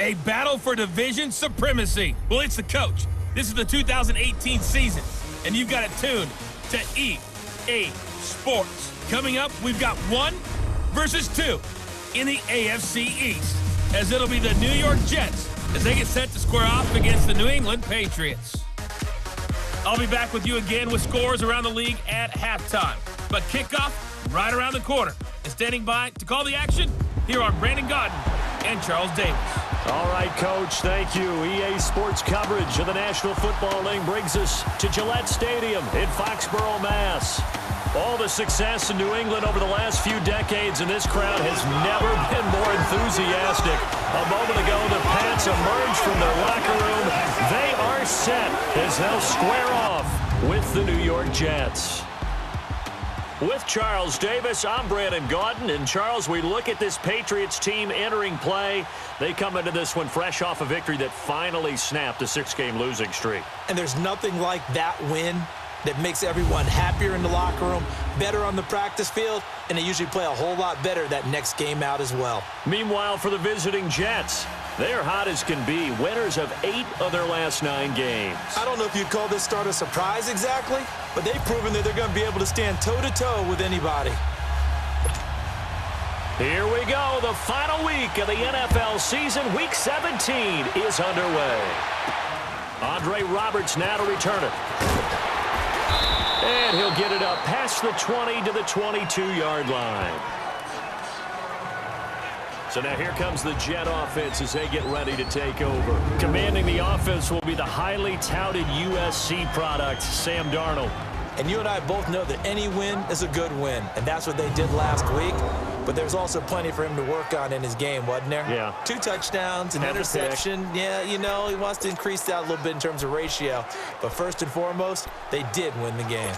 A battle for division supremacy. Well, it's the coach. This is the 2018 season, and you've got it tuned to EA Sports. Coming up, we've got 1 versus 2 in the AFC East, as it'll be the New York Jets as they get set to square off against the New England Patriots. I'll be back with you again with scores around the league at halftime. But kickoff right around the corner. And standing by to call the action, here are Brandon Gaudin and Charles Davis. All right, Coach, thank you. EA Sports coverage of the National Football League brings us to Gillette Stadium in Foxborough, Mass. All the success in New England over the last few decades, and this crowd has never been more enthusiastic. A moment ago, the Pats emerged from their locker room. They are set as they'll square off with the New York Jets. With Charles Davis, I'm Brandon Gaudin. And Charles, we look at this Patriots team entering play. They come into this one fresh off a victory that finally snapped a 6-game losing streak. And there's nothing like that win that makes everyone happier in the locker room, better on the practice field, and they usually play a whole lot better that next game out as well. Meanwhile, for the visiting Jets, they're hot as can be, winners of 8 of their last 9 games. I don't know if you'd call this start a surprise exactly, but they've proven that they're going to be able to stand toe-to-toe with anybody. Here we go. The final week of the NFL season, Week 17, is underway. Andre Roberts now to return it. And he'll get it up past the 20 to the 22-yard line. So now here comes the Jet offense as they get ready to take over. Commanding the offense will be the highly touted USC product, Sam Darnold. And you and I both know that any win is a good win, and that's what they did last week. But there's also plenty for him to work on in his game, wasn't there? Yeah. 2 touchdowns, an interception. Yeah, you know, he wants to increase that a little bit in terms of ratio. But first and foremost, they did win the game.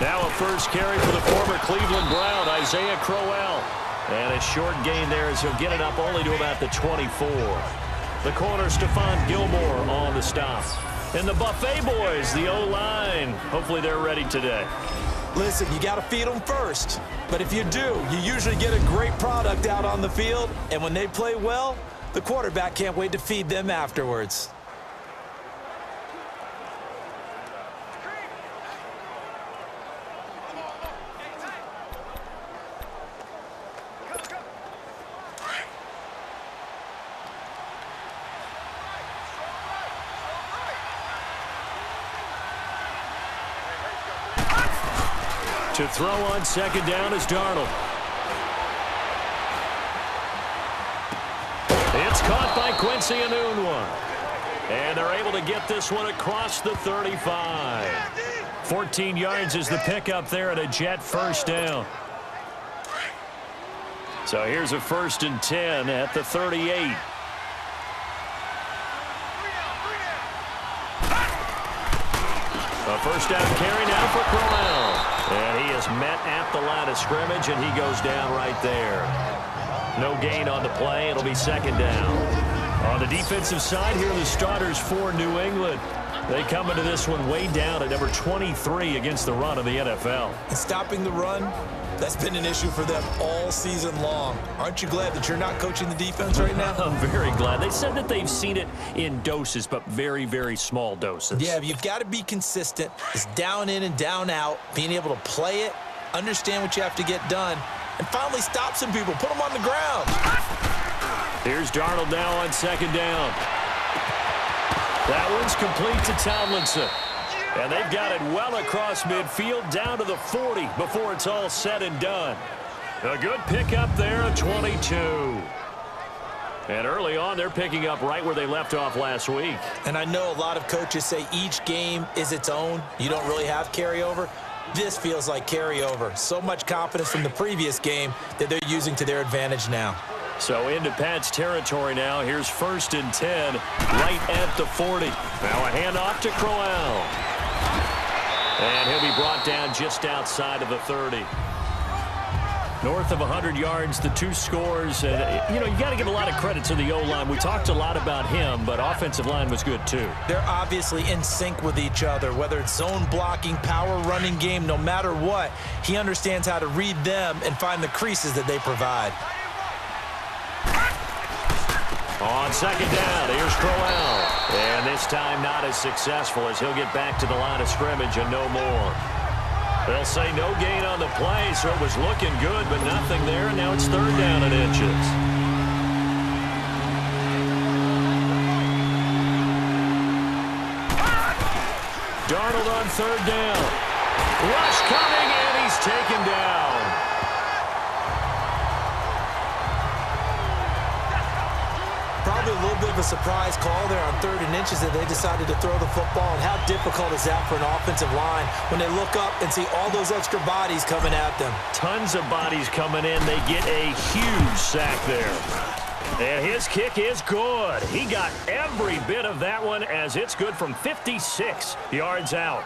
Now a first carry for the former Cleveland Brown, Isaiah Crowell. And a short gain there as he'll get it up only to about the 24. The corner, Stephon Gilmore on the stop. And the Buffet boys, the O-line. Hopefully they're ready today. Listen, you got to feed them first. But if you do, you usually get a great product out on the field. And when they play well, the quarterback can't wait to feed them afterwards. To throw on second down is Darnold. It's caught by Quincy Enunwa. And they're able to get this one across the 35. 14 yards is the pickup there, and a Jet first down. So here's a 1st and 10 at the 38. A first down carry now for Crowell. And he is met at the line of scrimmage, and he goes down right there. No gain on the play. It'll be second down. On the defensive side, here are the starters for New England. They come into this one way down at number 23 against the run of the NFL. And stopping the run, that's been an issue for them all season long. Aren't you glad that you're not coaching the defense right now? I'm very glad. They said that they've seen it in doses, but very, very small doses. Yeah, you've got to be consistent. It's down in and down out, being able to play it, understand what you have to get done, and finally stop some people, put them on the ground. Here's Darnold now on second down. That one's complete to Tomlinson. And they've got it well across midfield down to the 40 before it's all said and done. A good pickup there at 22. And early on, they're picking up right where they left off last week. And I know a lot of coaches say each game is its own. You don't really have carryover. This feels like carryover. So much confidence from the previous game that they're using to their advantage now. So into Pat's territory now. Here's 1st and 10 right at the 40. Now a handoff to Crowell. And he'll be brought down just outside of the 30. North of 100 yards, the 2 scores. And, you got to give a lot of credit to the O-line. We talked a lot about him, but offensive line was good too. They're obviously in sync with each other, whether it's zone blocking, power running game, no matter what. He understands how to read them and find the creases that they provide. On second down, here's Crowell. And this time not as successful as he'll get back to the line of scrimmage and no more. They'll say no gain on the play, so it was looking good, but nothing there, and now it's 3rd down and inches. Darnold on 3rd down. Rush coming, and he's taken down. Probably a little bit of a surprise call there on 3rd and inches that they decided to throw the football. And how difficult is that for an offensive line when they look up and see all those extra bodies coming at them? Tons of bodies coming in. They get a huge sack there. And his kick is good. He got every bit of that one as it's good from 56 yards out.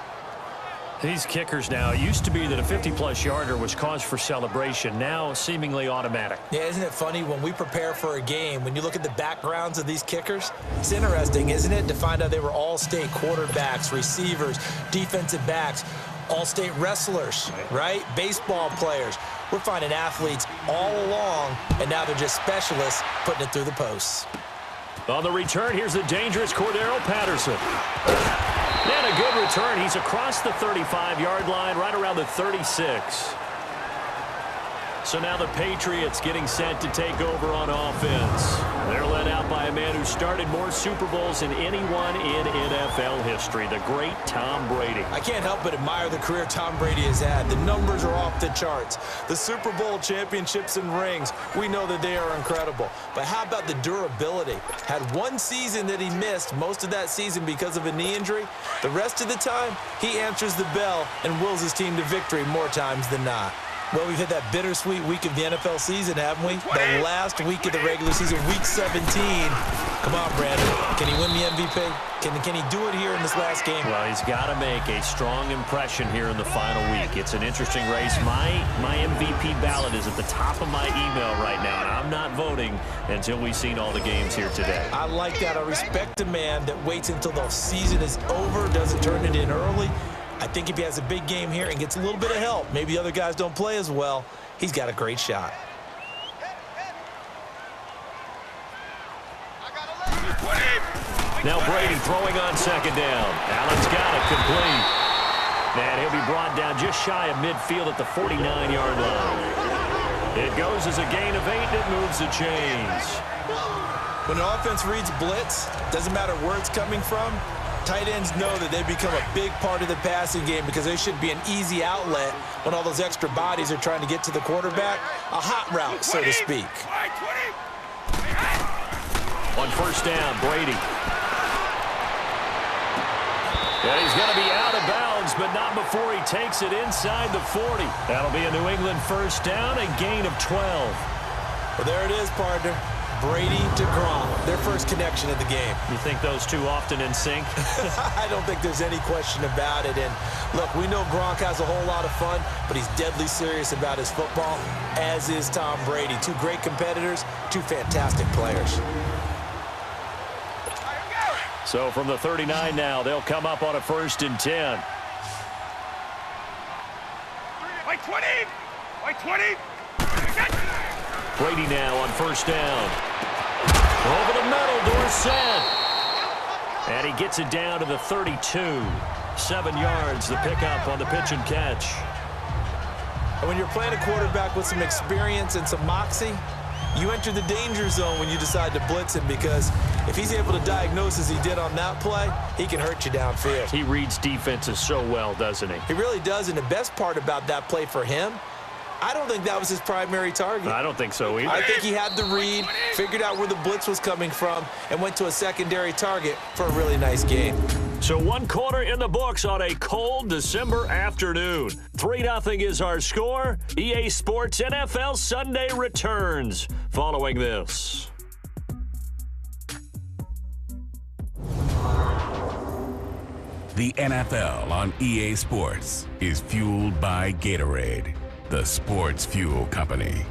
These kickers now, it used to be that a 50-plus yarder was cause for celebration. Now, seemingly automatic. Yeah, isn't it funny when we prepare for a game, when you look at the backgrounds of these kickers, it's interesting, isn't it, to find out they were all-state quarterbacks, receivers, defensive backs, all-state wrestlers, right? Baseball players. We're finding athletes all along, and now they're just specialists putting it through the posts. On the return, here's the dangerous Cordero Patterson. And a good return. He's across the 35-yard line, right around the 36. So now the Patriots getting set to take over on offense. They're led out by a man who started more Super Bowls than anyone in NFL history, the great Tom Brady. I can't help but admire the career Tom Brady has had. The numbers are off the charts. The Super Bowl championships and rings, we know that they are incredible. But how about the durability? Had one season that he missed, most of that season because of a knee injury. The rest of the time, he answers the bell and wills his team to victory more times than not. Well, we've hit that bittersweet week of the NFL season, haven't we? The last week of the regular season, week 17. Come on, Brandon. Can he win the MVP? Can he do it here in this last game? Well, he's got to make a strong impression here in the final week. It's an interesting race. My MVP ballot is at the top of my email right now, and I'm not voting until we've seen all the games here today. I like that. I respect a man that waits until the season is over, doesn't turn it in early. I think if he has a big game here and gets a little bit of help, maybe the other guys don't play as well, he's got a great shot. Now Brady throwing on second down. Allen's got it complete. And he'll be brought down just shy of midfield at the 49-yard line. It goes as a gain of 8, and it moves the chains. When an offense reads blitz, doesn't matter where it's coming from, tight ends know that they become a big part of the passing game because they should be an easy outlet when all those extra bodies are trying to get to the quarterback. A hot route, so to speak. On first down, Brady. And he's going to be out of bounds, but not before he takes it inside the 40. That'll be a New England first down, a gain of 12. Well, there it is, partner. Brady to Gronk, their first connection of the game. You think those two often in sync? I don't think there's any question about it. And look, we know Gronk has a whole lot of fun, but he's deadly serious about his football, as is Tom Brady. Two great competitors, two fantastic players. So from the 39 now, they'll come up on a 1st and 10. By 20! By 20! Brady now on first down. Over the middle, Dorsett. And he gets it down to the 32. 7 yards, the pickup on the pitch and catch. And when you're playing a quarterback with some experience and some moxie, you enter the danger zone when you decide to blitz him, because if he's able to diagnose as he did on that play, he can hurt you downfield. He reads defenses so well, doesn't he? He really does, and the best part about that play for him, I don't think that was his primary target. I don't think so either. I think he had the read, figured out where the blitz was coming from, and went to a secondary target for a really nice game. So 1 quarter in the books on a cold December afternoon. 3-0 is our score. EA Sports NFL Sunday returns following this. The NFL on EA Sports is fueled by Gatorade. the Sports Fuel Company.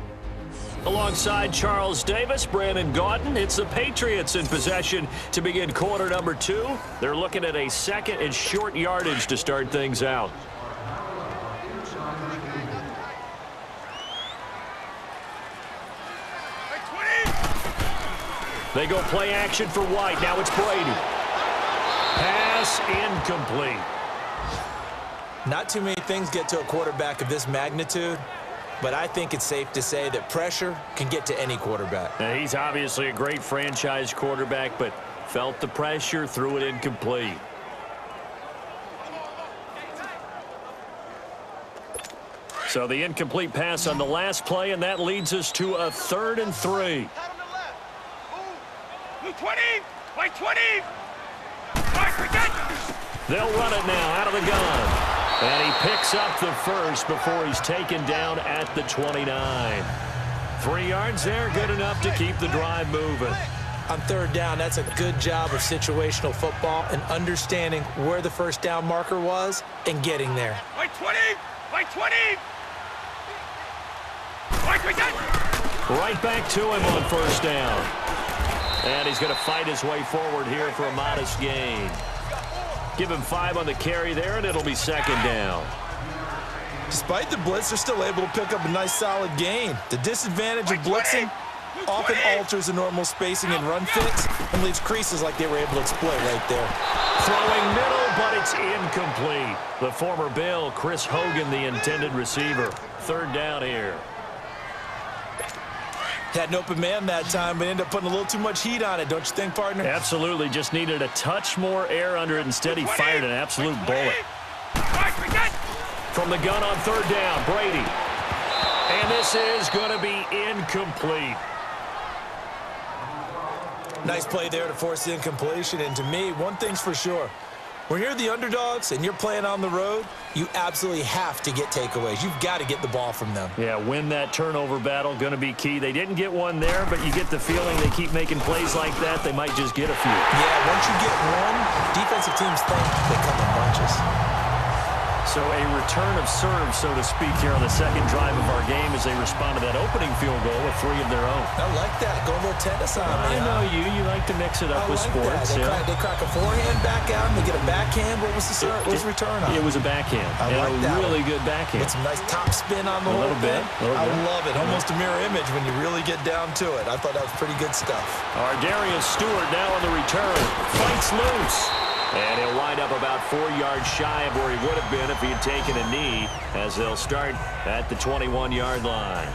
Alongside Charles Davis, Brandon Gaudin, it's the Patriots in possession to begin quarter number 2. They're looking at a second and short yardage to start things out. They go play action for White. Now it's Brady. Pass incomplete. Not too many things get to a quarterback of this magnitude, but I think it's safe to say that pressure can get to any quarterback. Now, he's obviously a great franchise quarterback, but felt the pressure, threw it incomplete. So the incomplete pass on the last play, and that leads us to a 3rd and 3. 20! By 20! They'll run it now out of the gun. And he picks up the first before he's taken down at the 29. 3 yards there, good enough to keep the drive moving. On 3rd down, that's a good job of situational football and understanding where the first down marker was and getting there. By 20! By 20! Right back to him on 1st down. And he's going to fight his way forward here for a modest gain. Give him 5 on the carry there, and it'll be 2nd down. Despite the blitz, they're still able to pick up a nice, solid gain. The disadvantage of blitzing often alters the normal spacing and run fits and leaves creases like they were able to exploit right there. Throwing middle, but it's incomplete. The former Bill, Chris Hogan, the intended receiver. 3rd down here. Had an open man that time, but ended up putting a little too much heat on it, don't you think, partner? Absolutely. Just needed a touch more air under it. Instead, he fired an absolute bullet. From the gun on 3rd down, Brady. And this is going to be incomplete. Nice play there to force the incompletion. And to me, one thing's for sure. When you're the underdogs and you're playing on the road, you absolutely have to get takeaways. You've got to get the ball from them. Yeah, win that turnover battle, going to be key. They didn't get one there, but you get the feeling they keep making plays like that, they might just get a few. Yeah, once you get one, defensive teams think they come in bunches. So a return of serve, so to speak, here on the 2nd drive of our game as they respond to that opening field goal with 3 of their own. I like that. Go a little tennis on me. I know you. You like to mix it up with sports. They crack a forehand back out and they get a backhand. What was the return on? It was a backhand. I like that. A really good backhand. With some nice top spin on the whole thing. I love it. Almost a mirror image when you really get down to it. I thought that was pretty good stuff. Darius Stewart now on the return. Fights loose. And he'll wind up about 4 yards shy of where he would have been if he had taken a knee, as they'll start at the 21-yard line.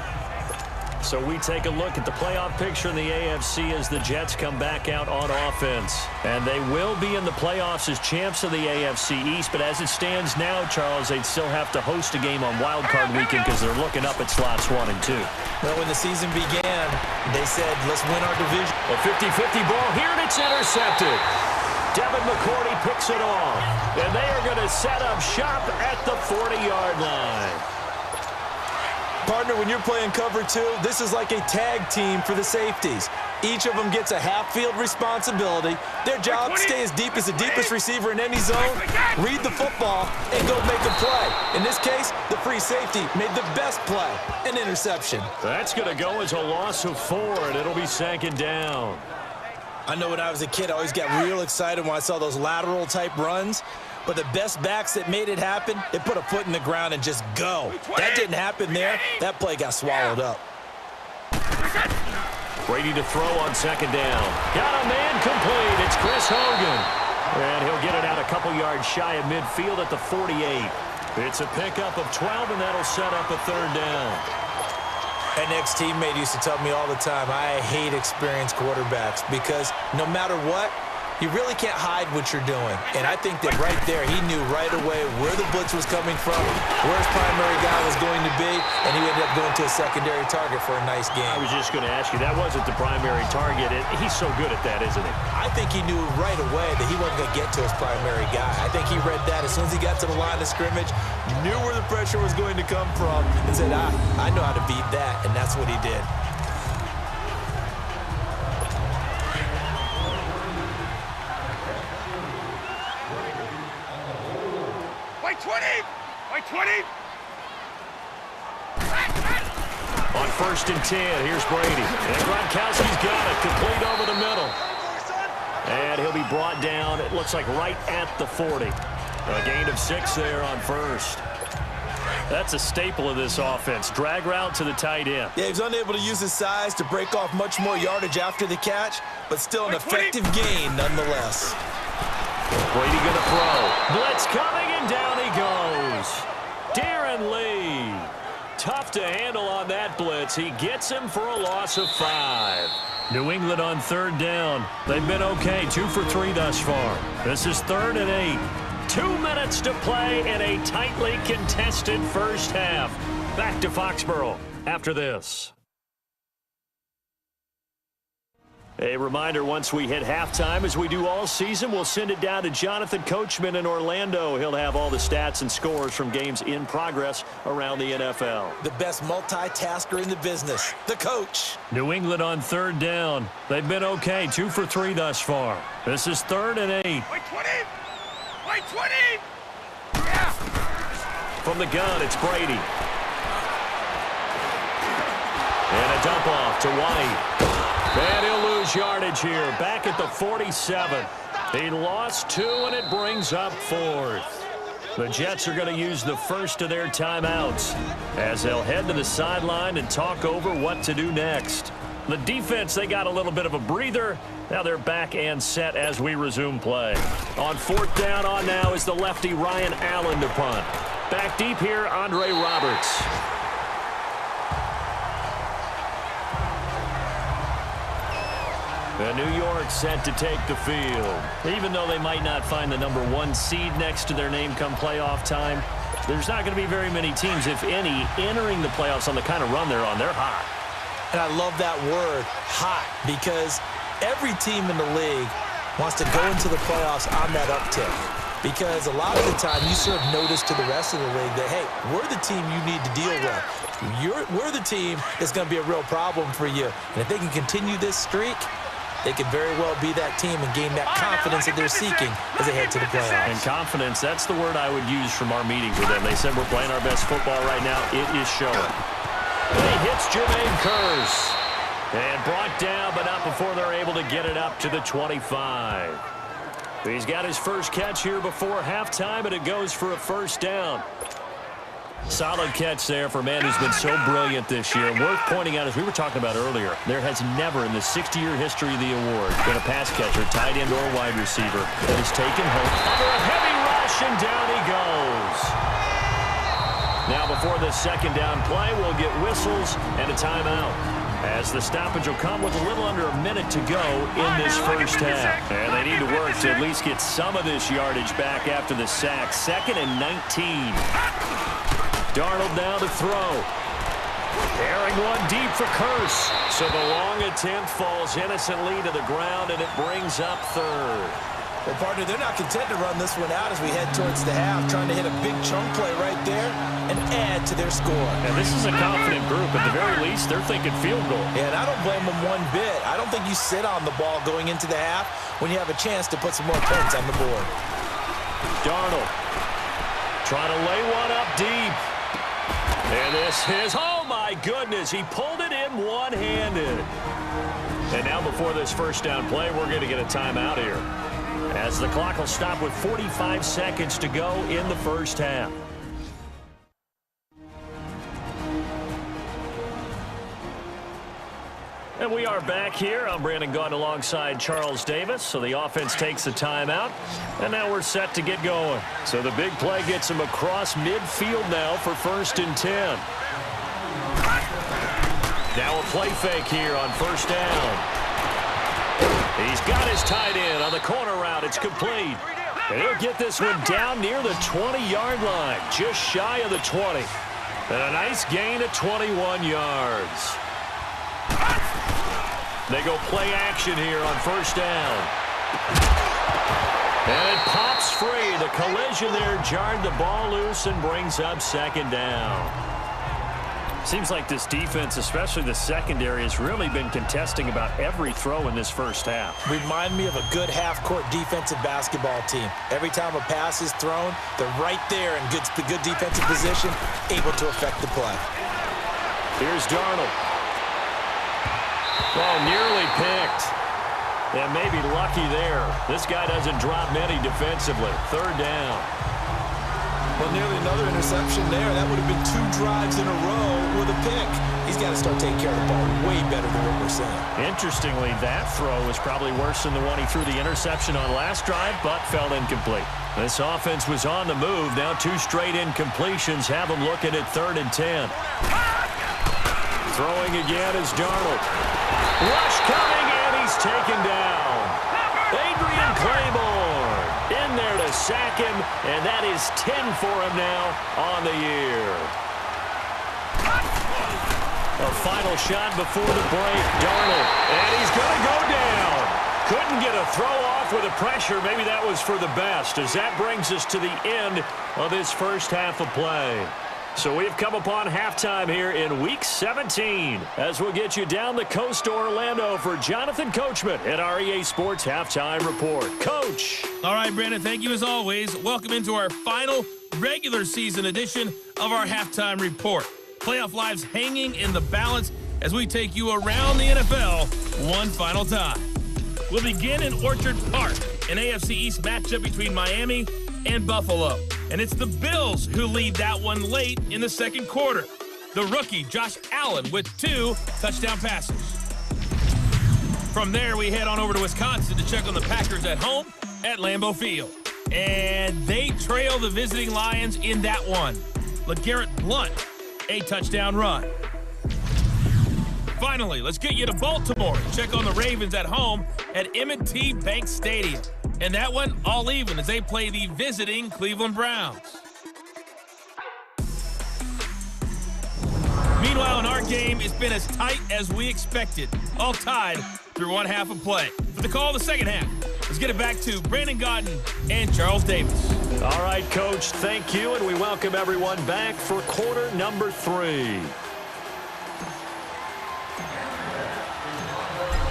So we take a look at the playoff picture in the AFC as the Jets come back out on offense. And they will be in the playoffs as champs of the AFC East, but as it stands now, Charles, they'd still have to host a game on Wild Card Weekend because they're looking up at slots 1 and 2. Well, when the season began, they said, let's win our division. A 50-50 ball here, and it's intercepted. Devin McCourty picks it off, and they are going to set up shop at the 40-yard line. Partner, when you're playing cover 2, this is like a tag team for the safeties. Each of them gets a half-field responsibility. Their job, stay as deep as the deepest receiver in any zone, read the football, and go make a play. In this case, the free safety made the best play, an interception. That's going to go as a loss of 4, and it'll be 2nd down. I know when I was a kid, I always got real excited when I saw those lateral-type runs. But the best backs that made it happen, they put a foot in the ground and just go. That didn't happen there. That play got swallowed up. Brady to throw on 2nd down. Got a man complete. It's Chris Hogan. And he'll get it out a couple yards shy of midfield at the 48. It's a pickup of 12, and that'll set up a 3rd down. An ex-teammate used to tell me all the time, I hate experienced quarterbacks because no matter what, you really can't hide what you're doing. And I think that right there, he knew right away where the blitz was coming from, where his primary guy was going to be, and he ended up going to a secondary target for a nice game. I was just going to ask you, that wasn't the primary target. He's so good at that, isn't he? I think he knew right away that he wasn't going to get to his primary guy. I think he read that as soon as he got to the line of scrimmage, knew where the pressure was going to come from, and said, I know how to beat that, and that's what he did. By 20! By 20! 1st and 10. Here's Brady. And Gronkowski's got it. Complete over the middle. And he'll be brought down, it looks like, right at the 40. A gain of 6 there on 1st. That's a staple of this offense. Drag route to the tight end. Yeah, he's unable to use his size to break off much more yardage after the catch, but still an effective gain nonetheless. Brady going to throw. Blitz coming, and down he goes. Darren Lee. Tough to handle on that blitz. He gets him for a loss of 5. New England on 3rd down. They've been okay, 2 for 3 thus far. This is 3rd and 8. 2 minutes to play in a tightly contested first half. Back to Foxborough after this. A reminder, once we hit halftime, as we do all season, we'll send it down to Jonathan Coachman in Orlando. He'll have all the stats and scores from games in progress around the NFL. The best multitasker in the business, the coach. New England on 3rd down. They've been okay, 2 for 3 thus far. This is 3rd and 8. Wait 20! Wait 20! Yeah. From the gun, it's Brady. And a dump off to White. And he'll lose yardage here, back at the 47. He lost 2, and it brings up 4th. The Jets are going to use the first of their timeouts as they'll head to the sideline and talk over what to do next. The defense, they got a little bit of a breather. Now they're back and set as we resume play. On 4th down on now is the lefty Ryan Allen to punt. Back deep here, Andre Roberts. And New York set to take the field. Even though they might not find the number 1 seed next to their name come playoff time, there's not going to be very many teams, if any, entering the playoffs on the kind of run they're on. They're hot. And I love that word, hot, because every team in the league wants to go into the playoffs on that uptick. Because a lot of the time you serve notice to the rest of the league that, hey, we're the team you need to deal with. We're the team that's going to be a real problem for you. And if they can continue this streak, they could very well be that team and gain that confidence that they're seeking as they head to the playoffs. And confidence, that's the word I would use from our meetings with them. They said we're playing our best football right now. It is showing. And he hits Jermaine Kearse. And brought down, but not before they're able to get it up to the 25. He's got his first catch here before halftime, and it goes for a first down. Solid catch there for a man who's been so brilliant this year. Worth pointing out, as we were talking about earlier, there has never in the 60-year history of the award been a pass catcher, tight end, or wide receiver that has taken home under a heavy rush, and down he goes. Now before this second down play, we'll get whistles and a timeout, as the stoppage will come with a little under a minute to go in this first half. And they need to work to at least get some of this yardage back after the sack. 2nd and 19. Darnold now to throw. Airing one deep for Kearse. So the long attempt falls innocently to the ground, and it brings up 3rd. Well, partner, they're not content to run this one out as we head towards the half, trying to hit a big chunk play right there and add to their score. And this is a confident group. At the very least, they're thinking field goal. Yeah, and I don't blame them one bit. I don't think you sit on the ball going into the half when you have a chance to put some more points on the board. Darnold trying to lay one up deep. And this is, oh my goodness, he pulled it in one-handed. And now before this first down play, we're going to get a timeout here, as the clock will stop with 45 seconds to go in the first half. And we are back here. I'm Brandon Gaudin alongside Charles Davis. So the offense takes a timeout, and now we're set to get going. So the big play gets him across midfield now for 1st and 10. Now a play fake here on 1st down. He's got his tight end on the corner route. It's complete. And he'll get this one down near the 20-yard line, just shy of the 20. And a nice gain of 21 yards. They go play action here on 1st down. And it pops free. The collision there jarred the ball loose and brings up 2nd down. Seems like this defense, especially the secondary, has really been contesting about every throw in this first half. Remind me of a good half-court defensive basketball team. Every time a pass is thrown, they're right there in good defensive position, able to affect the play. Here's Darnold. Oh, nearly picked. And maybe lucky there. This guy doesn't drop many defensively. Third down. Well, nearly another interception there. That would have been 2 drives in a row with a pick. He's got to start taking care of the ball way better than what we're seeing. Interestingly, that throw was probably worse than the one he threw the interception on last drive, but fell incomplete. This offense was on the move. Now 2 straight incompletions have them looking at 3rd and 10. Throwing again is Darnold. Rush coming, and he's taken down. Adrian Claiborne in there to sack him, and that is 10 for him now on the year. A final shot before the break. Darnold, and he's going to go down. Couldn't get a throw off with the pressure. Maybe that was for the best, as that brings us to the end of this first half of play. So we've come upon halftime here in Week 17 as we'll get you down the coast to Orlando for Jonathan Coachman at our EA Sports Halftime Report. Coach. All right, Brandon, thank you as always. Welcome into our final regular season edition of our Halftime Report. Playoff lives hanging in the balance as we take you around the NFL one final time. We'll begin in Orchard Park, an AFC East matchup between Miami and Buffalo. And it's the Bills who lead that one late in the second quarter. The rookie, Josh Allen, with 2 touchdown passes. From there, we head on over to Wisconsin to check on the Packers at home at Lambeau Field. And they trail the visiting Lions in that one. LeGarrette Blount, a touchdown run. Finally, let's get you to Baltimore and check on the Ravens at home at M&T Bank Stadium. And that one, all even as they play the visiting Cleveland Browns. Meanwhile, in our game, it's been as tight as we expected. All tied through one half of play. For the call of the second half, let's get it back to Brandon Godden and Charles Davis. All right, Coach, thank you, and we welcome everyone back for quarter number 3.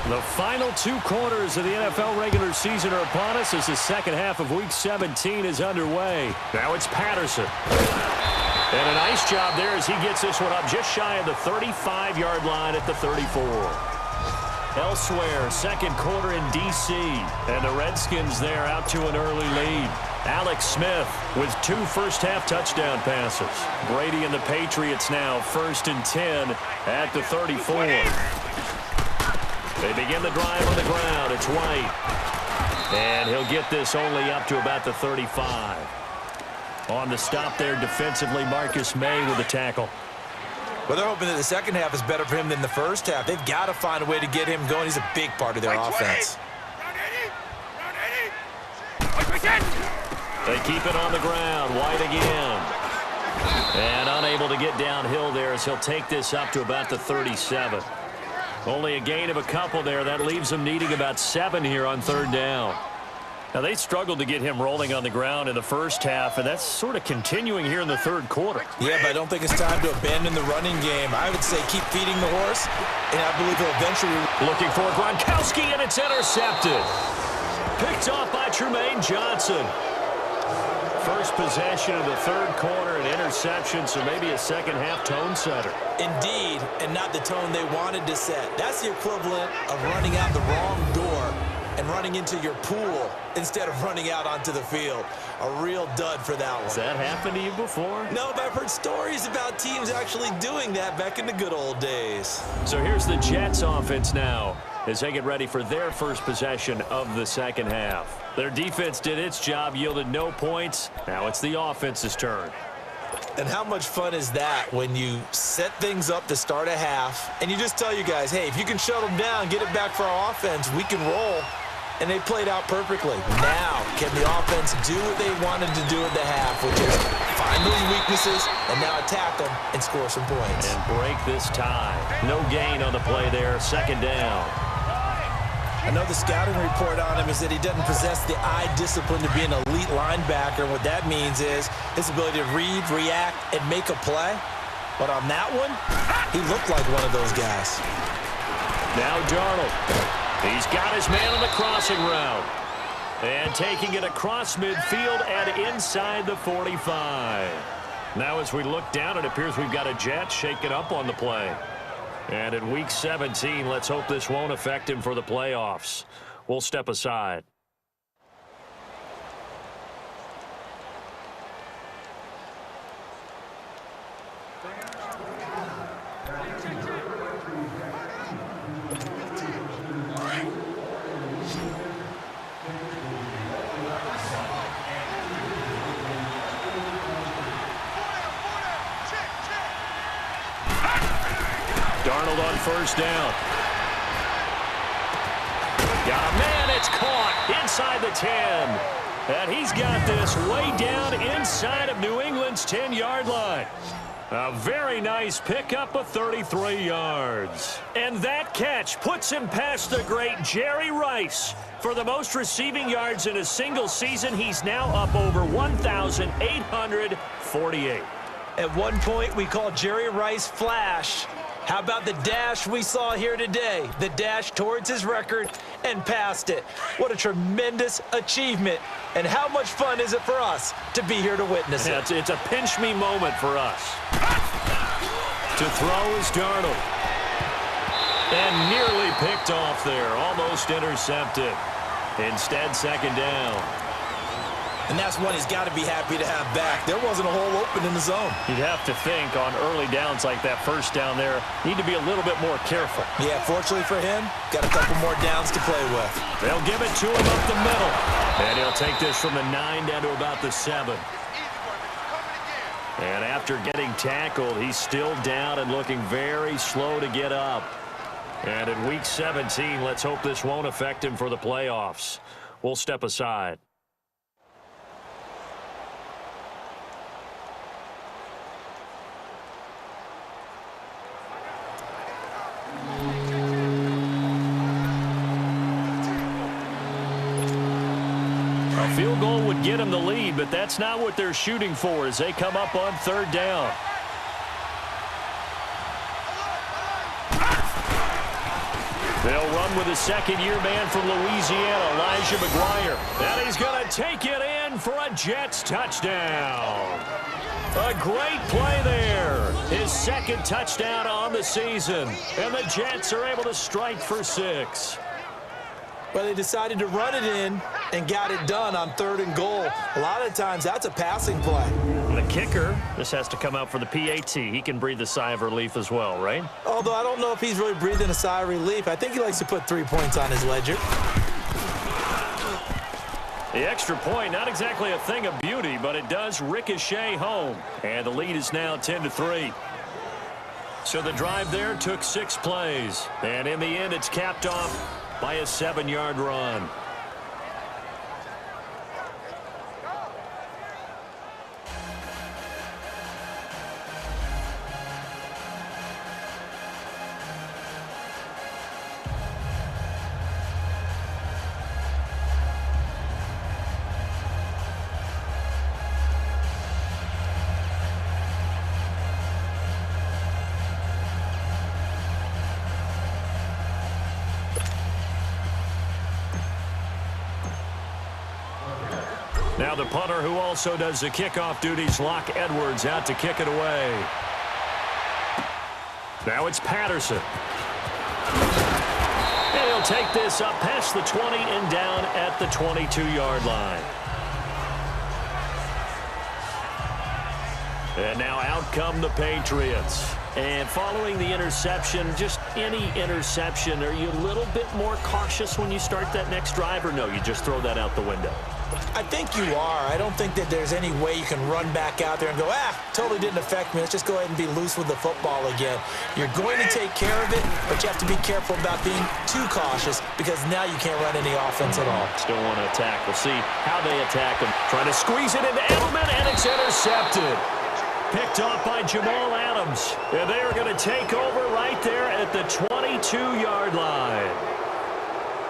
The final 2 quarters of the NFL regular season are upon us as the second half of Week 17 is underway. Now it's Patterson. And a nice job there as he gets this one up just shy of the 35-yard line at the 34. Elsewhere, second quarter in D.C., and the Redskins there out to an early lead. Alex Smith with 2 first-half touchdown passes. Brady and the Patriots now 1st and 10 at the 34. They begin the drive on the ground. It's White. And he'll get this only up to about the 35. On the stop there defensively, Marcus May with the tackle. Well, they're hoping that the second half is better for him than the first half. They've got to find a way to get him going. He's a big part of their offense. They keep it on the ground. White again. And unable to get downhill there as he'll take this up to about the 37. Only a gain of a couple there. That leaves them needing about 7 here on 3rd down. Now, they struggled to get him rolling on the ground in the first half, and that's sort of continuing here in the 3rd quarter. Yeah, but I don't think it's time to abandon the running game. I would say keep feeding the horse, and I believe he'll eventually... Looking for Gronkowski, and it's intercepted. Picked off by Trumaine Johnson. First possession of the 3rd quarter, an interception, so maybe a second-half tone setter. Indeed, and not the tone they wanted to set. That's the equivalent of running out the wrong door and running into your pool instead of running out onto the field. A real dud for that one. Has that happened to you before? No, but I've heard stories about teams actually doing that back in the good old days. So here's the Jets offense now as they get ready for their first possession of the second half. Their defense did its job, yielded no points. Now it's the offense's turn. And how much fun is that when you set things up to start a half and you just tell you guys, hey, if you can shut them down, get it back for our offense, we can roll. And they played out perfectly. Now, can the offense do what they wanted to do at the half, which is find those weaknesses and now attack them and score some points. And break this tie. No gain on the play there, second down. I know the scouting report on him is that he doesn't possess the eye discipline to be an elite linebacker. And what that means is his ability to read, react, and make a play. But on that one, he looked like one of those guys. Now Darnold. He's got his man on the crossing route. And taking it across midfield and inside the 45. Now as we look down, it appears we've got a Jet shaken up on the play. And in Week 17, let's hope this won't affect him for the playoffs. We'll step aside. Darnold on first down. Got a man, it's caught inside the 10. And he's got this way down inside of New England's 10-yard line. A very nice pickup of 33 yards. And that catch puts him past the great Jerry Rice. For the most receiving yards in a single season, he's now up over 1,848. At one point, we called Jerry Rice Flash. How about the dash we saw here today? The dash towards his record and past it. What a tremendous achievement. And how much fun is it for us to be here to witness it? It's a pinch-me moment for us. To throw is Darnold. And nearly picked off there. Almost intercepted. Instead, second down. And that's one he's got to be happy to have back. There wasn't a hole open in the zone. You'd have to think on early downs like that first down there, need to be a little bit more careful. Yeah, fortunately for him, got a couple more downs to play with. They'll give it to him up the middle. And he'll take this from the 9 down to about the 7. And after getting tackled, he's still down and looking very slow to get up. And in Week 17, let's hope this won't affect him for the playoffs. We'll step aside. A field goal would get him the lead, but that's not what they're shooting for as they come up on third down. They'll run with a second-year man from Louisiana, Elijah McGuire. And he's going to take it in for a Jets touchdown. A great play there. His second touchdown on the season. And the Jets are able to strike for 6. Well, they decided to run it in and got it done on 3rd and goal. A lot of times, that's a passing play. The kicker, this has to come out for the PAT. He can breathe a sigh of relief as well, right? Although I don't know if he's really breathing a sigh of relief. I think he likes to put 3 points on his ledger. The extra point, not exactly a thing of beauty, but it does ricochet home. And the lead is now 10-3. So the drive there took 6 plays. And in the end, it's capped off by a 7-yard run. Now the punter who also does the kickoff duties, Locke Edwards, out to kick it away. Now it's Patterson. And he'll take this up past the 20 and down at the 22-yard line. And now out come the Patriots. And following the interception, just any interception, are you a little bit more cautious when you start that next drive, or no, you just throw that out the window? I think you are. I don't think that there's any way you can run back out there and go, totally didn't affect me. Let's just go ahead and be loose with the football again. You're going to take care of it, but you have to be careful about being too cautious because now you can't run any offense at all. Still want to attack. We'll see how they attack them. Trying to squeeze it into Edelman, and it's intercepted. Picked off by Jamal Adams. And they are going to take over right there at the 22-yard line.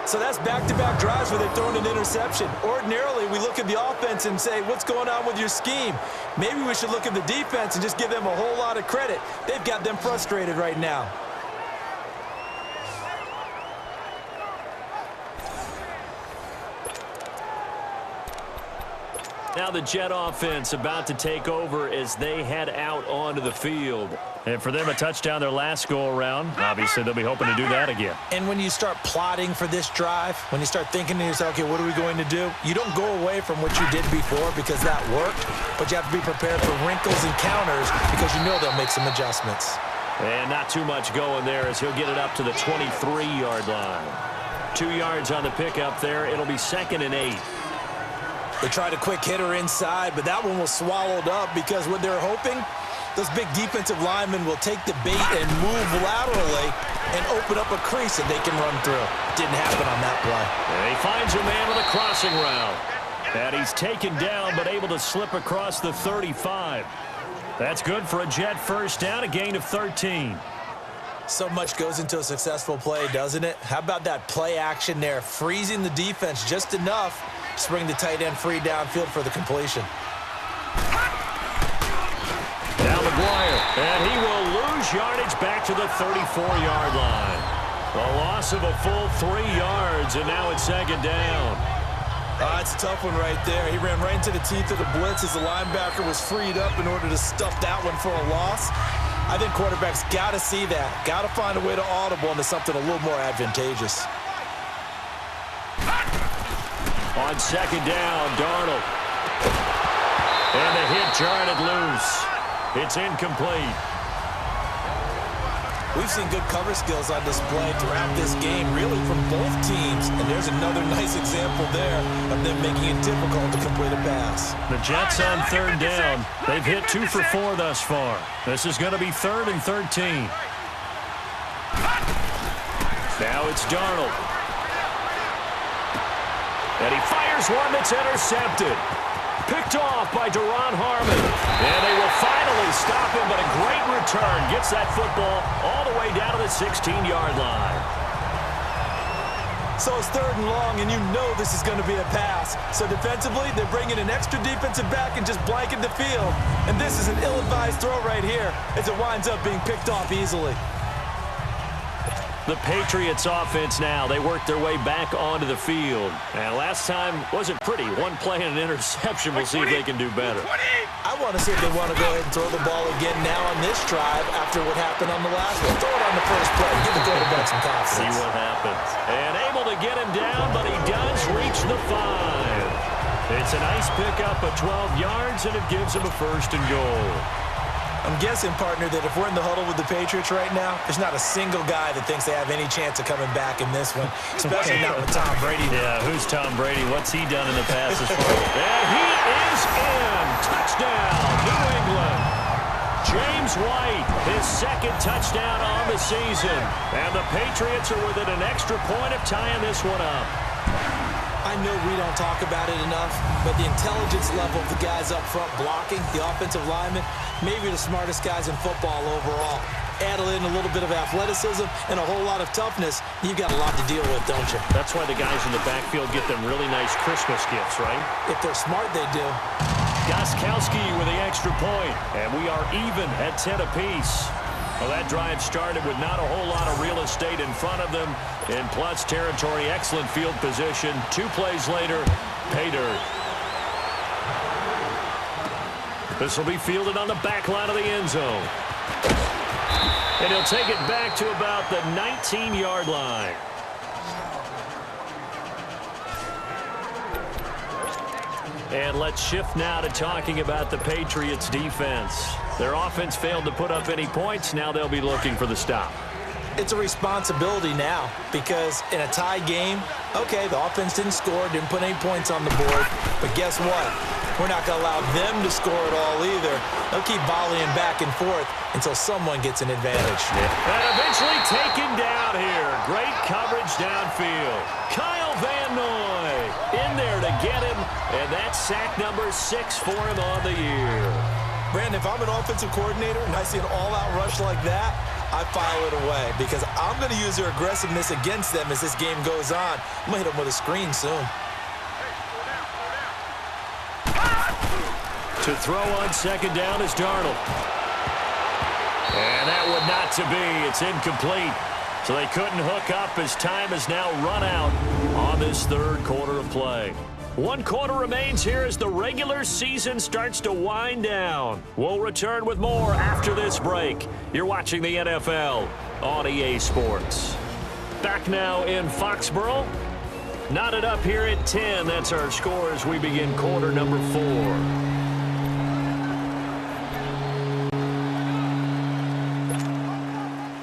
So that's back-to-back drives where they've thrown an interception. Ordinarily, we look at the offense and say, what's going on with your scheme? Maybe we should look at the defense and just give them a whole lot of credit. They've got them frustrated right now. Now the Jet offense about to take over as they head out onto the field. And for them, a touchdown their last go-around. Obviously, they'll be hoping to do that again. And when you start plotting for this drive, when you start thinking to yourself, okay, what are we going to do? You don't go away from what you did before because that worked, but you have to be prepared for wrinkles and counters because you know they'll make some adjustments. And not too much going there as he'll get it up to the 23-yard line. 2 yards on the pickup there. It'll be 2nd and 8. They tried a quick hitter inside, but that one was swallowed up because what they're hoping, those big defensive linemen will take the bait and move laterally and open up a crease that they can run through. Didn't happen on that play. And he finds a man with a crossing route. And he's taken down but able to slip across the 35. That's good for a Jet first down, a gain of 13. So much goes into a successful play, doesn't it? How about that play action there, freezing the defense just enough to bring the tight end free downfield for the completion. Now McGuire, and he will lose yardage back to the 34-yard line. A loss of a full 3 yards, and now it's 2nd down. It's a tough one right there. He ran right into the teeth of the blitz as the linebacker was freed up in order to stuff that one for a loss. I think quarterbacks got to see that. Got to find a way to audible into something a little more advantageous. On 2nd down, Darnold. And the hit jarred it loose. It's incomplete. We've seen good cover skills on display throughout this game, really from both teams. And there's another nice example there of them making it difficult to complete a pass. The Jets on 3rd down. They've hit 2 for 4 thus far. This is going to be 3rd and 13. Now it's Darnold. And he fires one that's intercepted. Picked off by Duron Harmon. And they will finally stop him, but a great return. Gets that football all the way down to the 16-yard line. So it's 3rd and long, and you know this is going to be a pass. So defensively, they're bringing an extra defensive back and just blanket the field. And this is an ill-advised throw right here as it winds up being picked off easily. The Patriots offense now, they work their way back onto the field. And last time wasn't pretty. One play and an interception. We'll see if they can do better. I want to see if they want to go ahead and throw the ball again now on this drive after what happened on the last one. Throw it on the first play. Give the quarterback some confidence. See what happens. And able to get him down, but he does reach the 5. It's a nice pickup of 12 yards, and it gives him a 1st and goal. I'm guessing, partner, that if we're in the huddle with the Patriots right now, there's not a single guy that thinks they have any chance of coming back in this one, especially not with Tom Brady. Yeah, who's Tom Brady? What's he done in the past as far as... And he is in! Touchdown, New England! James White, his 2nd touchdown on the season. And the Patriots are within an extra point of tying this one up. I know we don't talk about it enough, but the intelligence level of the guys up front blocking, the offensive linemen, maybe the smartest guys in football overall. Add in a little bit of athleticism and a whole lot of toughness, you've got a lot to deal with, don't you? That's why the guys in the backfield get them really nice Christmas gifts, right? If they're smart, they do. Gostkowski with the extra point, and we are even at 10 apiece. Well, that drive started with not a whole lot of real estate in front of them. In plus territory, excellent field position. 2 plays later, pay dirt. This will be fielded on the back line of the end zone. And he'll take it back to about the 19-yard line. And let's shift now to talking about the Patriots defense. Their offense failed to put up any points. Now they'll be looking for the stop. It's a responsibility now because in a tie game, okay, the offense didn't score, didn't put any points on the board, but guess what? We're not going to allow them to score at all either. They'll keep volleying back and forth until someone gets an advantage. And eventually taken down here. Great coverage downfield. Kyle Van Noy in there to get him, and that's sack number 6 for him on the year. Brandon, if I'm an offensive coordinator and I see an all-out rush like that, I file it away because I'm going to use their aggressiveness against them as this game goes on. I'm going to hit them with a screen soon. To throw on 2nd down is Darnold. And that would not to be. It's incomplete. So they couldn't hook up as time has now run out on this 3rd quarter of play. 1 quarter remains here as the regular season starts to wind down. We'll return with more after this break. You're watching the NFL on EA Sports. Back now in Foxborough. Knotted up here at 10. That's our score as we begin quarter number 4.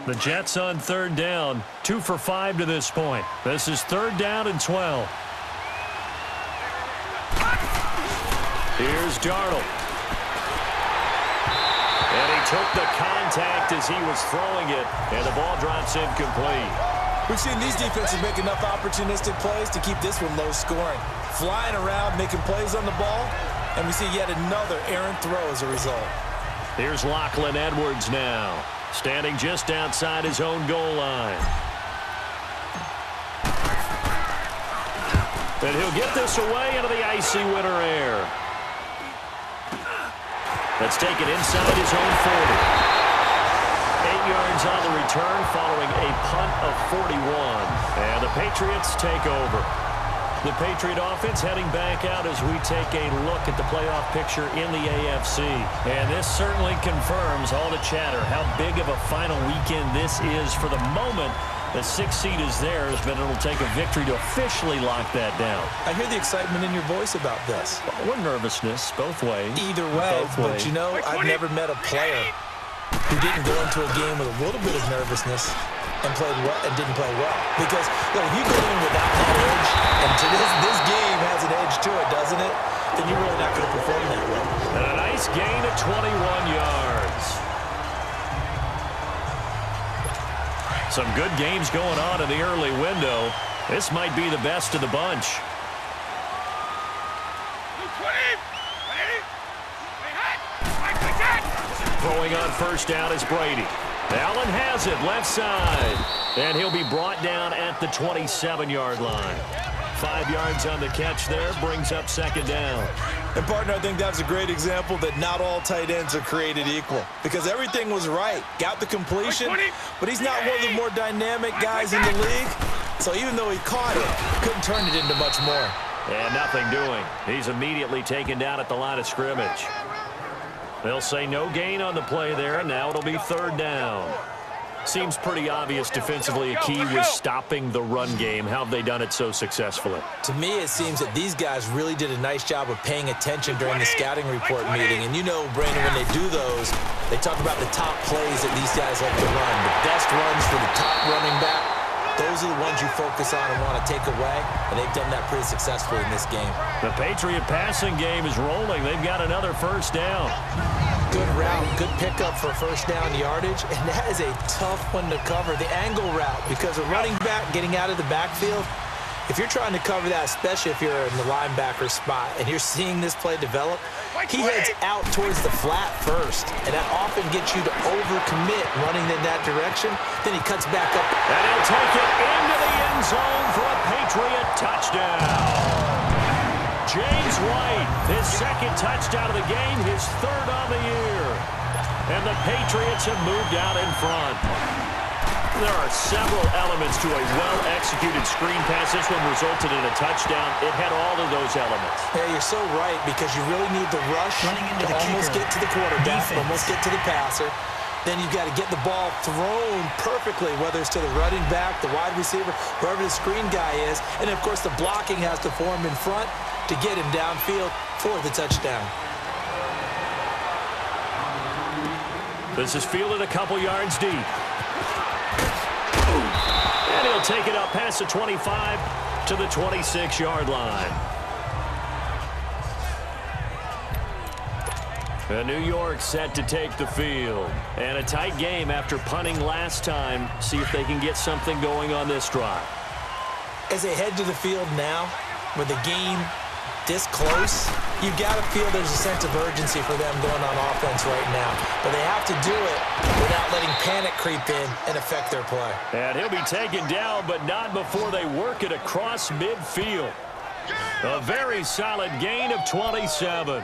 The Jets on 3rd down. 2 for 5 to this point. This is 3rd down and 12. Here's Darnold. And he took the contact as he was throwing it, and the ball drops incomplete. We've seen these defenses make enough opportunistic plays to keep this one low scoring. Flying around, making plays on the ball, and we see yet another errant throw as a result. Here's Lachlan Edwards now, standing just outside his own goal line. And he'll get this away into the icy winter air. That's taken inside his own 40. 8 yards on the return following a punt of 41. And the Patriots take over. The Patriot offense heading back out as we take a look at the playoff picture in the AFC. And this certainly confirms all the chatter, how big of a final weekend this is for the moment. The 6th seed is theirs, but it'll take a victory to officially lock that down. I hear the excitement in your voice about this. Or nervousness, both ways. Either way, but you know, I've never met a player who didn't go into a game with a little bit of nervousness and played well and didn't play well. Because look, if you go in without that edge, and to this game has an edge to it, doesn't it? Then you're really not going to perform that way. And a nice gain of 21 yards. Some good games going on in the early window. This might be the best of the bunch. Throwing on 1st down is Brady. Allen has it left side. And he'll be brought down at the 27-yard line. 5 yards on the catch there, brings up 2nd down. And, partner, I think that's a great example that not all tight ends are created equal. Because everything was right. Got the completion, but he's not one of the more dynamic guys in the league. So even though he caught it, couldn't turn it into much more. And nothing doing. He's immediately taken down at the line of scrimmage. They'll say no gain on the play there, and now it'll be 3rd down. Seems pretty obvious defensively a key was stopping the run game. How have they done it so successfully? To me, it seems that these guys really did a nice job of paying attention during the scouting report meeting. And you know, Brandon, when they do those, they talk about the top plays that these guys like to run. The best runs for the top running back. Those are the ones you focus on and want to take away, and they've done that pretty successfully in this game. The Patriot passing game is rolling. They've got another 1st down. Good route, good pickup for 1st down yardage, and that is a tough one to cover, the angle route, because a running back getting out of the backfield, if you're trying to cover that, especially if you're in the linebacker spot, and you're seeing this play develop, he heads out towards the flat first, and that often gets you to overcommit running in that direction. Then he cuts back up. And he'll take it into the end zone for a Patriot touchdown. James White, his 2nd touchdown of the game, his 3rd on the year. And the Patriots have moved out in front. There are several elements to a well-executed screen pass. This one resulted in a touchdown. It had all of those elements. Yeah, you're so right, because you really need the rush to almost get to the quarterback, almost get to the passer. Then you've got to get the ball thrown perfectly, whether it's to the running back, the wide receiver, whoever the screen guy is. And, of course, the blocking has to form in front to get him downfield for the touchdown. This is fielded a couple yards deep. And he'll take it up past the 25 to the 26-yard line. New York set to take the field. And a tight game after punting last time. See if they can get something going on this drive. As they head to the field now, with the game this close, you've got to feel there's a sense of urgency for them going on offense right now. But they have to do it without letting panic creep in and affect their play. And he'll be taken down, but not before they work it across midfield. A very solid gain of 27.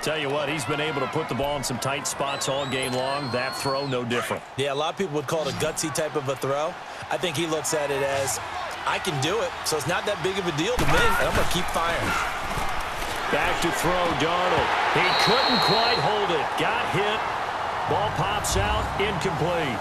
Tell you what, he's been able to put the ball in some tight spots all game long. That throw, no different. Yeah, a lot of people would call it a gutsy type of a throw. I think he looks at it as, I can do it, so it's not that big of a deal to me, and I'm going to keep firing. Back to throw, Darnold. He couldn't quite hold it. Got hit. Ball pops out, incomplete.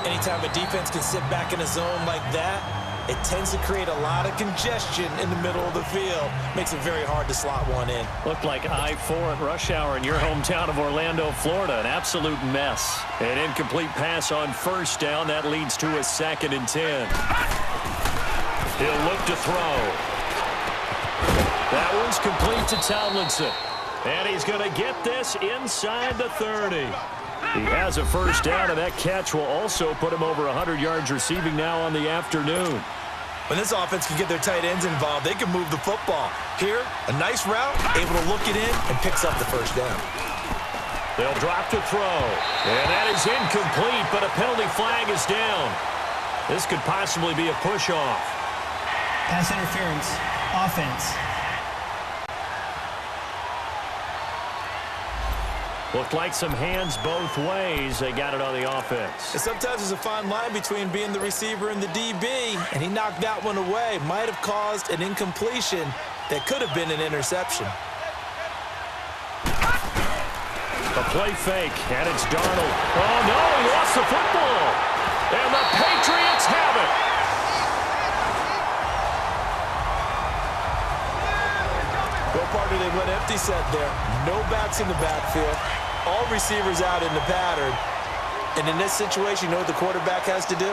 Anytime a defense can sit back in a zone like that, it tends to create a lot of congestion in the middle of the field. Makes it very hard to slot one in. Looked like I-4 at rush hour in your hometown of Orlando, Florida. An absolute mess. An incomplete pass on first down. That leads to a 2nd and 10. He'll look to throw. That one's complete to Tomlinson. And he's going to get this inside the 30. He has a first down, and that catch will also put him over 100 yards receiving now on the afternoon. When this offense can get their tight ends involved, they can move the football. Here, a nice route, able to look it in, and picks up the first down. They'll drop to throw. And that is incomplete, but a penalty flag is down. This could possibly be a push-off. Pass interference. Offense. Looked like some hands both ways. They got it on the offense. And sometimes there's a fine line between being the receiver and the DB, and he knocked that one away. Might have caused an incompletion that could have been an interception. A play fake, and it's Darnold. Oh, no, he lost the football. And the Patriots have it. Go partner, they went empty set there. No backs in the backfield. All receivers out in the pattern. And in this situation, you know what the quarterback has to do?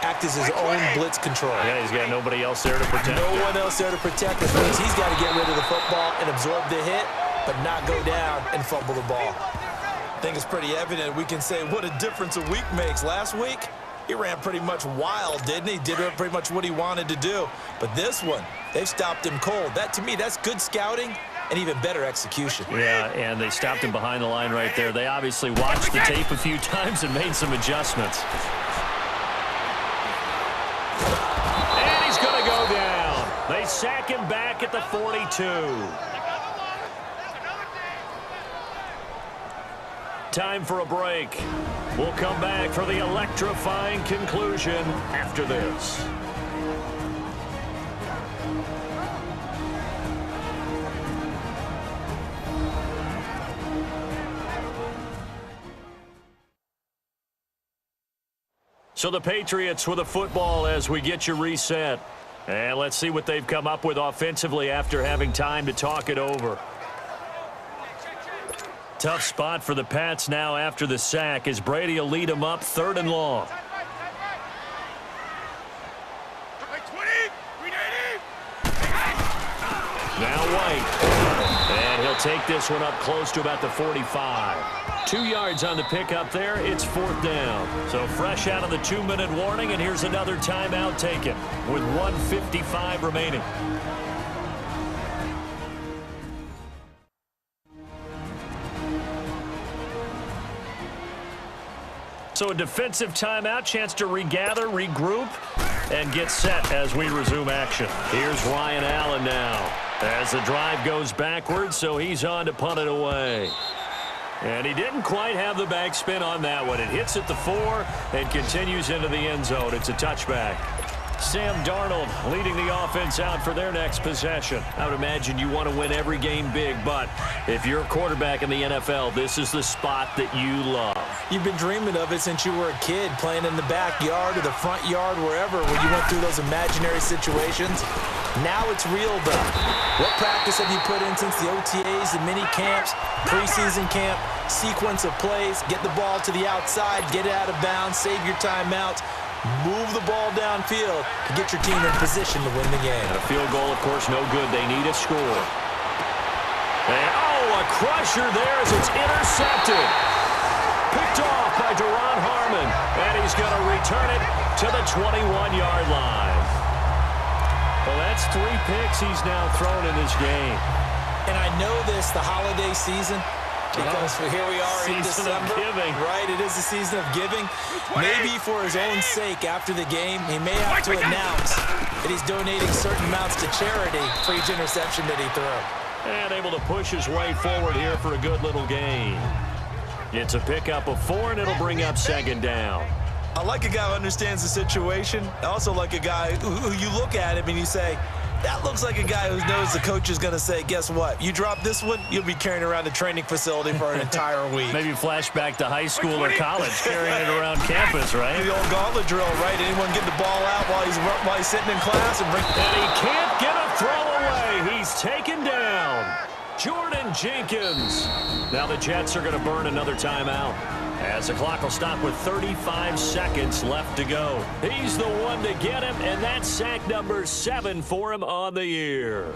Act as his own blitz control. Yeah, he's got nobody else there to protect. No one else there to protect. Which means he's got to get rid of the football and absorb the hit, but not go down and fumble the ball. I think it's pretty evident. We can say what a difference a week makes. Last week, he ran pretty much wild, didn't he? Did pretty much what he wanted to do. But this one, they've stopped him cold. That, to me, that's good scouting and even better execution. Yeah, and they stopped him behind the line right there. They obviously watched the tape a few times and made some adjustments. And he's going to go down. They sack him back at the 42. Time for a break. We'll come back for the electrifying conclusion after this. So the Patriots with a football as we get you reset. And let's see what they've come up with offensively after having time to talk it over. Tough spot for the Pats now after the sack as Brady will lead them up 3rd and long. Now White. And he'll take this one up close to about the 45. 2 yards on the pickup there. It's 4th down. So fresh out of the 2-minute warning, and here's another timeout taken with 1:55 remaining. So a defensive timeout, chance to regather, regroup, and get set as we resume action. Here's Ryan Allen now as the drive goes backwards, so he's on to punt it away. And he didn't quite have the backspin on that one. It hits at the 4 and continues into the end zone. It's a touchback. Sam Darnold leading the offense out for their next possession. I would imagine you want to win every game big, but if you're a quarterback in the NFL, this is the spot that you love. You've been dreaming of it since you were a kid, playing in the backyard or the front yard, wherever, when you went through those imaginary situations. Now it's real, though. What practice have you put in since the OTAs, the mini camps, preseason camp, sequence of plays, get the ball to the outside, get it out of bounds, save your timeouts, move the ball downfield to get your team in position to win the game. And a field goal, of course, no good. They need a score. And, oh, a crusher there as it's intercepted. Picked off by Duron Harmon. And he's going to return it to the 21-yard line. Well, that's 3 picks he's now thrown in this game. And I know this, the holiday season, because here we are in December, right? It is the season of giving. Maybe for his own sake after the game, he may have to announce that he's donating certain amounts to charity for each interception that he threw. And able to push his way forward here for a good little gain. It's a pickup of 4, and it'll bring up 2nd down. I like a guy who understands the situation. I also like a guy who you look at him and you say, That looks like a guy who knows the coach is going to say, guess what? You drop this one, you'll be carrying around the training facility for an entire week. Maybe flashback to high school or college, carrying it around campus, right? The old gauntlet drill, right? Anyone get the ball out while he's sitting in class and he can't get a throw away. He's taken down. Jordan Jenkins. Now the Jets are going to burn another timeout, as the clock will stop with 35 seconds left to go. He's the one to get him, and that's sack number 7 for him on the year.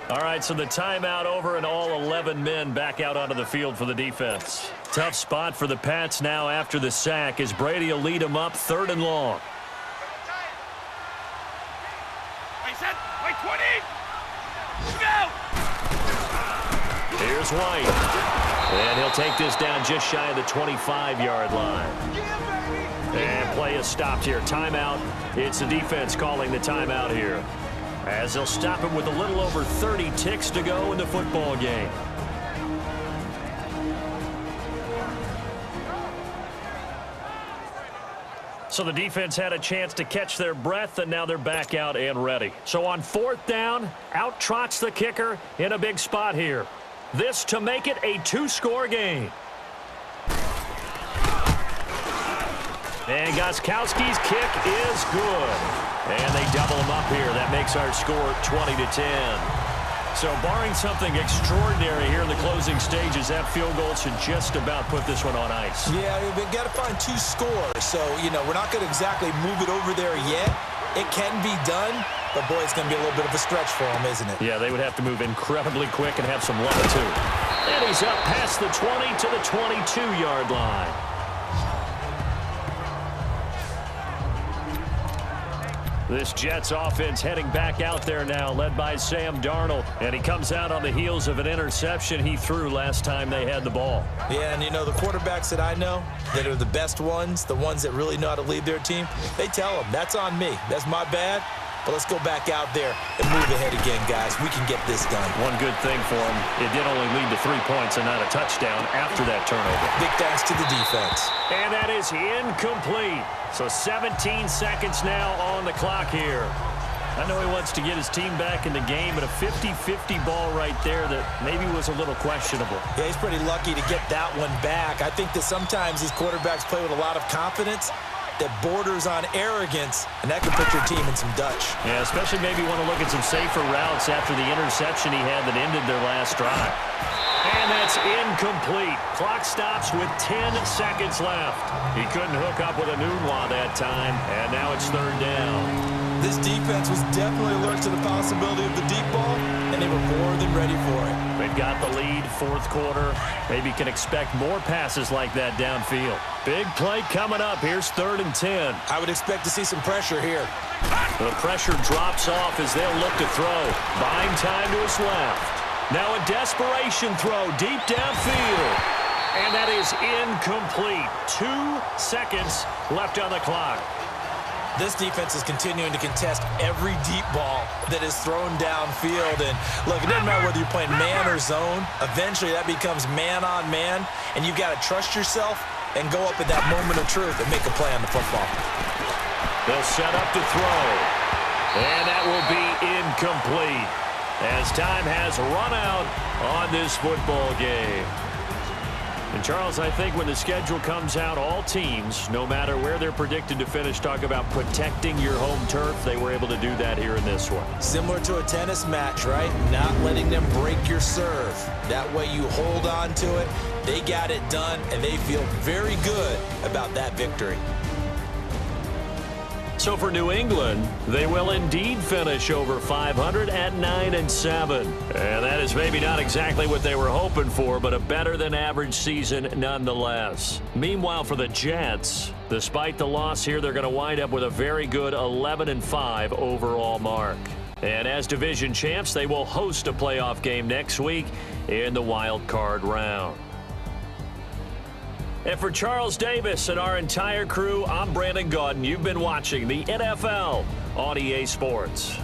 All right, so the timeout over, and all 11 men back out onto the field for the defense. Tough spot for the Pats now after the sack, as Brady will lead them up 3rd and long. Wait, 20! Go! Here's White. And he'll take this down just shy of the 25-yard line. And play is stopped here. Timeout. It's the defense calling the timeout here, as they'll stop him with a little over 30 ticks to go in the football game. So the defense had a chance to catch their breath, and now they're back out and ready. So on 4th down, out trots the kicker in a big spot here. This to make it a 2-score game. And Gostkowski's kick is good. And they double him up here. That makes our score 20-10. So barring something extraordinary here in the closing stages, that field goal should just about put this one on ice. Yeah, we've got to find 2 scores. So, we're not going to exactly move it over there yet. It can be done, but boy, it's going to be a little bit of a stretch for them, isn't it? Yeah, they would have to move incredibly quick and have some luck, too. And he's up past the 20 to the 22-yard line. This Jets offense heading back out there now, led by Sam Darnold. And he comes out on the heels of an interception he threw last time they had the ball. Yeah, and the quarterbacks that I know that are the best ones, the ones that really know how to lead their team, they tell them, that's on me. That's my bad. But let's go back out there and move ahead again, guys. We can get this done. One good thing for him, it did only lead to 3 points and not a touchdown after that turnover. Big thanks to the defense. And that is incomplete. So 17 seconds now on the clock here. I know he wants to get his team back in the game, but a 50-50 ball right there that maybe was a little questionable. Yeah, he's pretty lucky to get that one back. I think that sometimes these quarterbacks play with a lot of confidence that borders on arrogance, and that can put your team in some Dutch. Yeah, especially maybe want to look at some safer routes after the interception he had that ended their last drive. And that's incomplete. Clock stops with 10 seconds left. He couldn't hook up with a Nunwa that time, and now it's 3rd down. This defense was definitely alert to the possibility of the deep ball, and they were more than ready for it. They've got the lead, 4th quarter. Maybe can expect more passes like that downfield. Big play coming up. Here's 3rd and 10. I would expect to see some pressure here. The pressure drops off as they'll look to throw. Buying time to his left. Now a desperation throw deep downfield. And that is incomplete. 2 seconds left on the clock. This defense is continuing to contest every deep ball that is thrown downfield. And look, it doesn't matter whether you're playing man or zone. Eventually that becomes man on man, and you've got to trust yourself and go up at that moment of truth and make a play on the football. They'll set up to throw. And that will be incomplete, as time has run out on this football game. And Charles, I think when the schedule comes out, all teams, no matter where they're predicted to finish, talk about protecting your home turf. They were able to do that here in this one. Similar to a tennis match, right? Not letting them break your serve. That way you hold on to it. They got it done, and they feel very good about that victory. So for New England, they will indeed finish over 500 at 9-7. And that is maybe not exactly what they were hoping for, but a better-than-average season nonetheless. Meanwhile, for the Jets, despite the loss here, they're going to wind up with a very good 11-5 overall mark. And as division champs, they will host a playoff game next week in the wild card round. And for Charles Davis and our entire crew, I'm Brandon Gaudin. You've been watching the NFL on EA Sports.